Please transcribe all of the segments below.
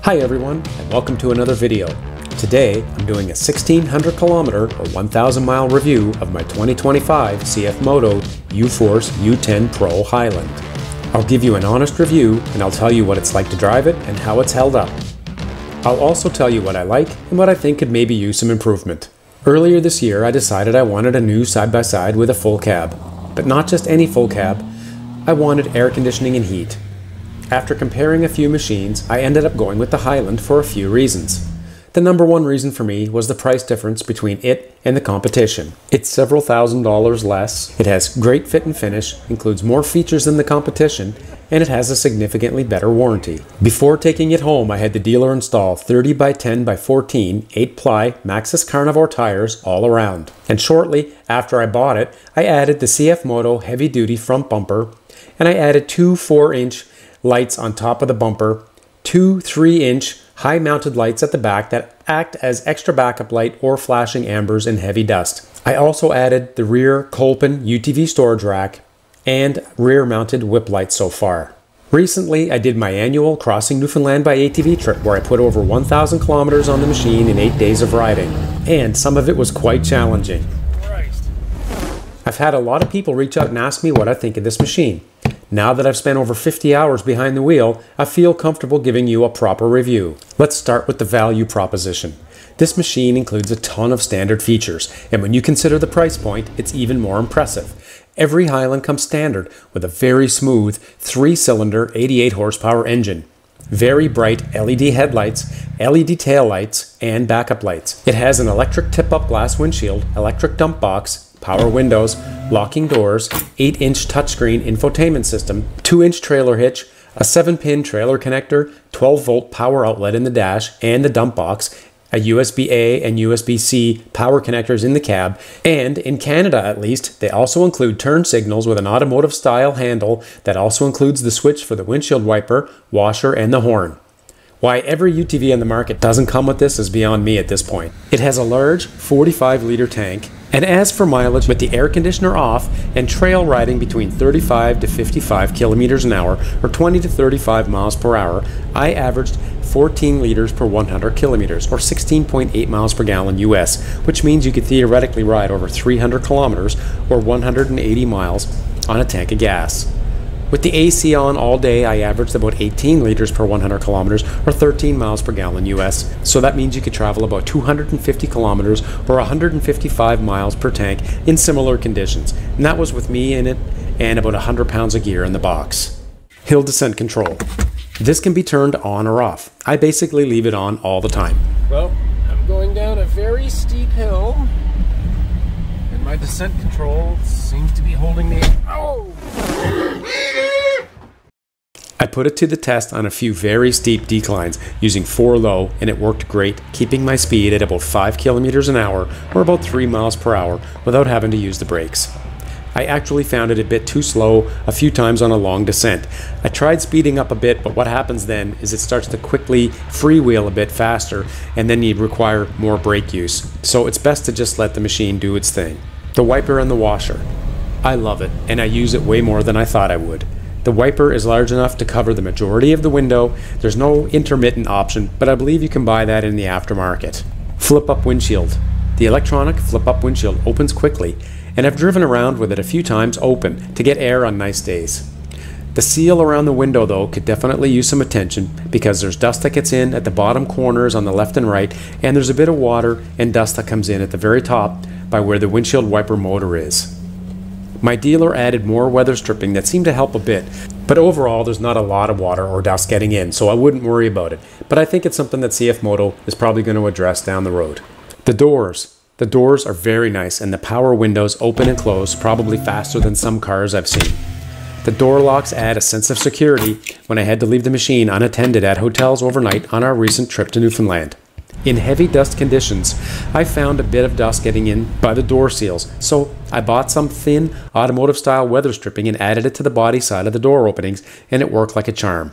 Hi everyone, and welcome to another video. Today, I'm doing a 1600 kilometer or 1000 mile review of my 2025 CFMOTO U10 PRO Highland. I'll give you an honest review and I'll tell you what it's like to drive it and how it's held up. I'll also tell you what I like and what I think could maybe use some improvement. Earlier this year, I decided I wanted a new side-by-side with a full cab. But not just any full cab, I wanted air conditioning and heat. After comparing a few machines, I ended up going with the Highland for a few reasons. The number one reason for me was the price difference between it and the competition. It's several $1,000s less, it has great fit and finish, includes more features than the competition, and it has a significantly better warranty. Before taking it home, I had the dealer install 30 by 10 by 14 8-ply Maxxis Carnivore tires all around. And shortly after I bought it, I added the CFMOTO heavy-duty front bumper, and I added two 4-inch lights on top of the bumper, two 3-inch high-mounted lights at the back that act as extra backup light or flashing ambers in heavy dust. I also added the rear Kolpin UTV storage rack and rear-mounted whip lights so far. Recently, I did my annual Crossing Newfoundland by ATV trip where I put over 1,000 kilometers on the machine in 8 days of riding, and some of it was quite challenging. I've had a lot of people reach out and ask me what I think of this machine. Now that I've spent over 50 hours behind the wheel, I feel comfortable giving you a proper review. Let's start with the value proposition. This machine includes a ton of standard features, and when you consider the price point, it's even more impressive. Every Highland comes standard with a very smooth 3-cylinder 88 horsepower engine, very bright LED headlights, LED taillights, and backup lights. It has an electric tip-up glass windshield, electric dump box, power windows, locking doors, 8-inch touchscreen infotainment system, 2-inch trailer hitch, a 7-pin trailer connector, 12-volt power outlet in the dash and the dump box, a USB-A and USB-C power connectors in the cab, and in Canada at least, they also include turn signals with an automotive-style handle that also includes the switch for the windshield wiper, washer, and the horn. Why every UTV on the market doesn't come with this is beyond me at this point. It has a large 45-liter tank, and as for mileage, with the air conditioner off and trail riding between 35 to 55 kilometers an hour or 20 to 35 miles per hour, I averaged 14 liters per 100 kilometers or 16.8 miles per gallon US, which means you could theoretically ride over 300 kilometers or 180 miles on a tank of gas. With the AC on all day, I averaged about 18 liters per 100 kilometers or 13 miles per gallon US. So that means you could travel about 250 kilometers or 155 miles per tank in similar conditions. And that was with me in it and about 100 pounds of gear in the box. Hill descent control. This can be turned on or off. I basically leave it on all the time. Well, I'm going down a very steep hill and my descent control seems to be holding me. Oh! I put it to the test on a few very steep declines using 4 low, and it worked great, keeping my speed at about 5 kilometers an hour or about 3 miles per hour without having to use the brakes. I actually found it a bit too slow a few times on a long descent. I tried speeding up a bit, but what happens then is it starts to quickly freewheel a bit faster, and then you require more brake use. So it's best to just let the machine do its thing. The wiper and the washer. I love it, and I use it way more than I thought I would. The wiper is large enough to cover the majority of the window. There's no intermittent option, but I believe you can buy that in the aftermarket. Flip-up windshield. The electronic flip-up windshield opens quickly, and I've driven around with it a few times open to get air on nice days. The seal around the window though could definitely use some attention because there's dust that gets in at the bottom corners on the left and right, and there's a bit of water and dust that comes in at the very top by where the windshield wiper motor is. My dealer added more weather stripping that seemed to help a bit, but overall there's not a lot of water or dust getting in, so I wouldn't worry about it. But I think it's something that CFMOTO is probably going to address down the road. The doors. The doors are very nice, and the power windows open and close probably faster than some cars I've seen. The door locks add a sense of security when I had to leave the machine unattended at hotels overnight on our recent trip to Newfoundland. In heavy dust conditions, I found a bit of dust getting in by the door seals, so I bought some thin automotive-style weather stripping and added it to the body side of the door openings, and it worked like a charm.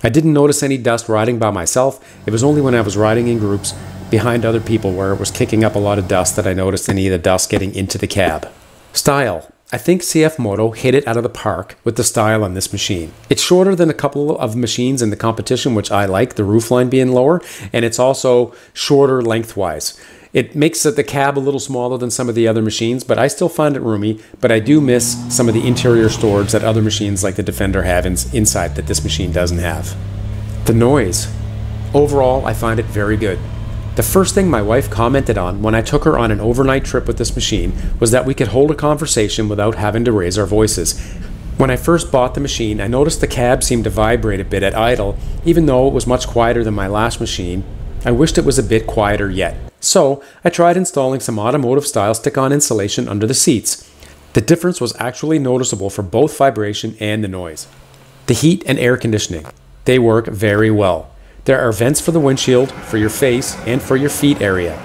I didn't notice any dust riding by myself. It was only when I was riding in groups behind other people where it was kicking up a lot of dust that I noticed any of the dust getting into the cab. Style. I think CFMOTO hit it out of the park with the style on this machine. It's shorter than a couple of machines in the competition, which I like, the roofline being lower, and it's also shorter lengthwise. It makes the cab a little smaller than some of the other machines, but I still find it roomy, but I do miss some of the interior storage that other machines like the Defender have inside that this machine doesn't have. The noise. Overall, I find it very good. The first thing my wife commented on when I took her on an overnight trip with this machine was that we could hold a conversation without having to raise our voices. When I first bought the machine, I noticed the cab seemed to vibrate a bit at idle, even though it was much quieter than my last machine. I wished it was a bit quieter yet. So I tried installing some automotive style stick-on insulation under the seats. The difference was actually noticeable for both vibration and the noise. The heat and air conditioning. They work very well. There are vents for the windshield, for your face, and for your feet area.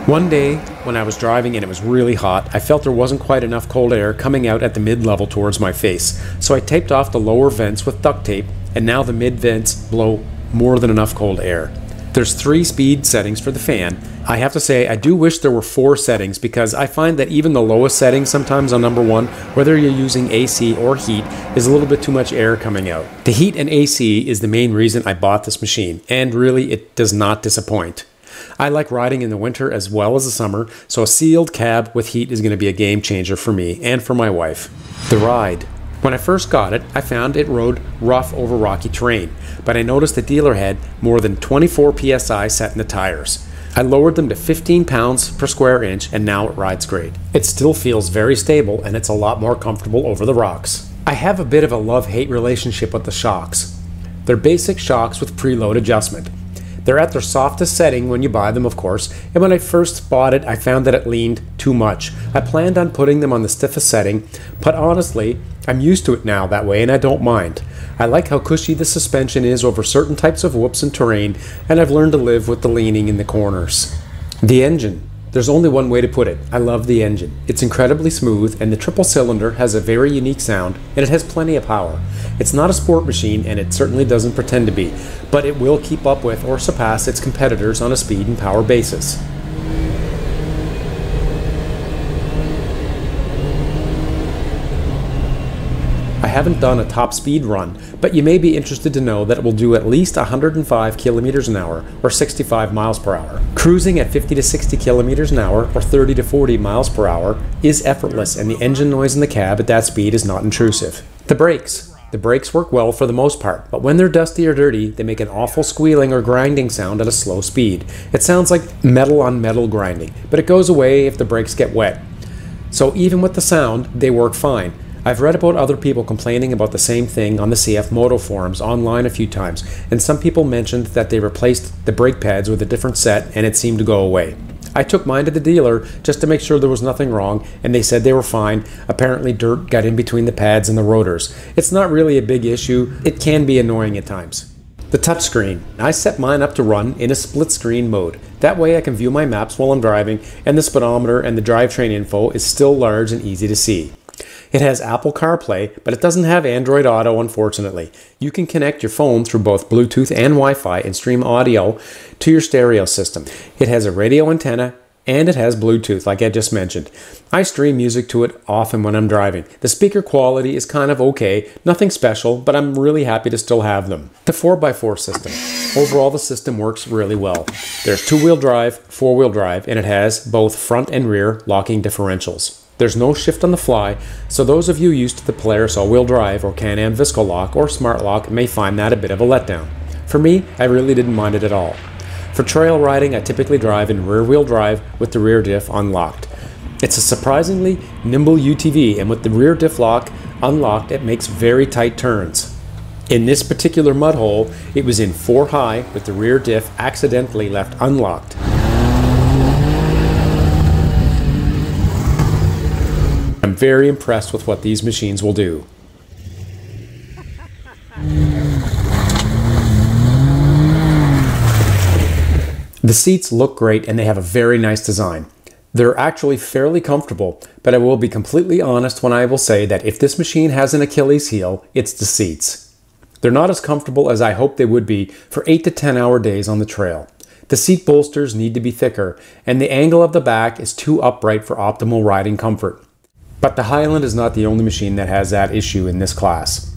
One day, when I was driving and it was really hot, I felt there wasn't quite enough cold air coming out at the mid-level towards my face. So I taped off the lower vents with duct tape, and now the mid-vents blow more than enough cold air. There's 3 speed settings for the fan. I have to say, I do wish there were 4 settings because I find that even the lowest setting sometimes on number 1, whether you're using AC or heat, is a little bit too much air coming out. The heat and AC is the main reason I bought this machine, and really it does not disappoint. I like riding in the winter as well as the summer, so a sealed cab with heat is going to be a game changer for me and for my wife. The ride. When I first got it, I found it rode rough over rocky terrain, but I noticed the dealer had more than 24 psi set in the tires. I lowered them to 15 pounds per square inch and now it rides great. It still feels very stable and it's a lot more comfortable over the rocks. I have a bit of a love-hate relationship with the shocks. They're basic shocks with preload adjustment. They're at their softest setting when you buy them, of course, and when I first bought it, I found that it leaned too much. I planned on putting them on the stiffest setting, but honestly, I'm used to it now that way and I don't mind. I like how cushy the suspension is over certain types of whoops and terrain, and I've learned to live with the leaning in the corners. The engine. There's only one way to put it. I love the engine. It's incredibly smooth and the triple cylinder has a very unique sound and it has plenty of power. It's not a sport machine and it certainly doesn't pretend to be, but it will keep up with or surpass its competitors on a speed and power basis. I haven't done a top speed run, but you may be interested to know that it will do at least 105 kilometers an hour or 65 miles per hour. Cruising at 50 to 60 kilometers an hour or 30 to 40 miles per hour is effortless and the engine noise in the cab at that speed is not intrusive. The brakes. The brakes work well for the most part, but when they're dusty or dirty, they make an awful squealing or grinding sound at a slow speed. It sounds like metal on metal grinding, but it goes away if the brakes get wet. So even with the sound, they work fine. I've read about other people complaining about the same thing on the CFMOTO forums online a few times, and some people mentioned that they replaced the brake pads with a different set and it seemed to go away. I took mine to the dealer just to make sure there was nothing wrong, and they said they were fine. Apparently dirt got in between the pads and the rotors. It's not really a big issue. It can be annoying at times. The touchscreen. I set mine up to run in a split screen mode. That way I can view my maps while I'm driving, and the speedometer and the drivetrain info is still large and easy to see. It has Apple CarPlay, but it doesn't have Android Auto, unfortunately. You can connect your phone through both Bluetooth and Wi-Fi and stream audio to your stereo system. It has a radio antenna, and it has Bluetooth, like I just mentioned. I stream music to it often when I'm driving. The speaker quality is kind of okay, nothing special, but I'm really happy to still have them. The 4x4 system. Overall, the system works really well. There's two-wheel drive, four-wheel drive, and it has both front and rear locking differentials. There's no shift on the fly, so those of you used to the Polaris all-wheel drive or Can-Am Visco-Lock or Smart Lock may find that a bit of a letdown. For me, I really didn't mind it at all. For trail riding, I typically drive in rear-wheel drive with the rear diff unlocked. It's a surprisingly nimble UTV, and with the rear diff lock unlocked, it makes very tight turns. In this particular mud hole, it was in 4 high with the rear diff accidentally left unlocked. I'm very impressed with what these machines will do. The seats look great and they have a very nice design. They're actually fairly comfortable, but I will be completely honest when I will say that if this machine has an Achilles heel, it's the seats. They're not as comfortable as I hoped they would be for 8 to 10 hour days on the trail. The seat bolsters need to be thicker, and the angle of the back is too upright for optimal riding comfort. But the Highland is not the only machine that has that issue in this class.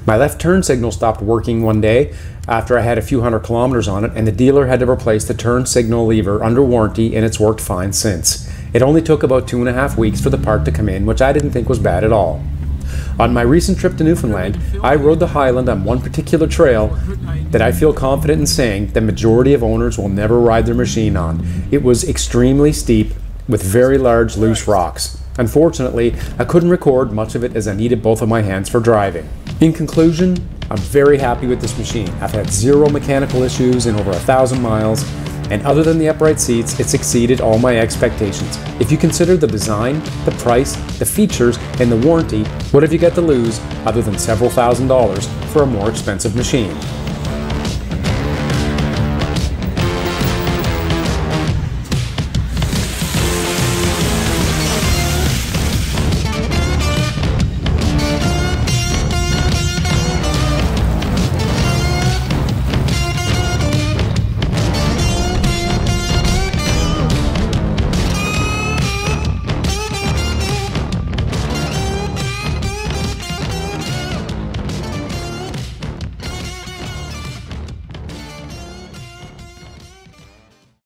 My left turn signal stopped working one day after I had a few hundred kilometers on it, and the dealer had to replace the turn signal lever under warranty, and it's worked fine since. It only took about 2.5 weeks for the part to come in, which I didn't think was bad at all. On my recent trip to Newfoundland, I rode the Highland on one particular trail that I feel confident in saying the majority of owners will never ride their machine on. It was extremely steep with very large loose rocks. Unfortunately, I couldn't record much of it as I needed both of my hands for driving. In conclusion, I'm very happy with this machine. I've had zero mechanical issues in over 1,000 miles, and other than the upright seats, it's exceeded all my expectations. If you consider the design, the price, the features, and the warranty, what have you got to lose other than several $1,000s for a more expensive machine?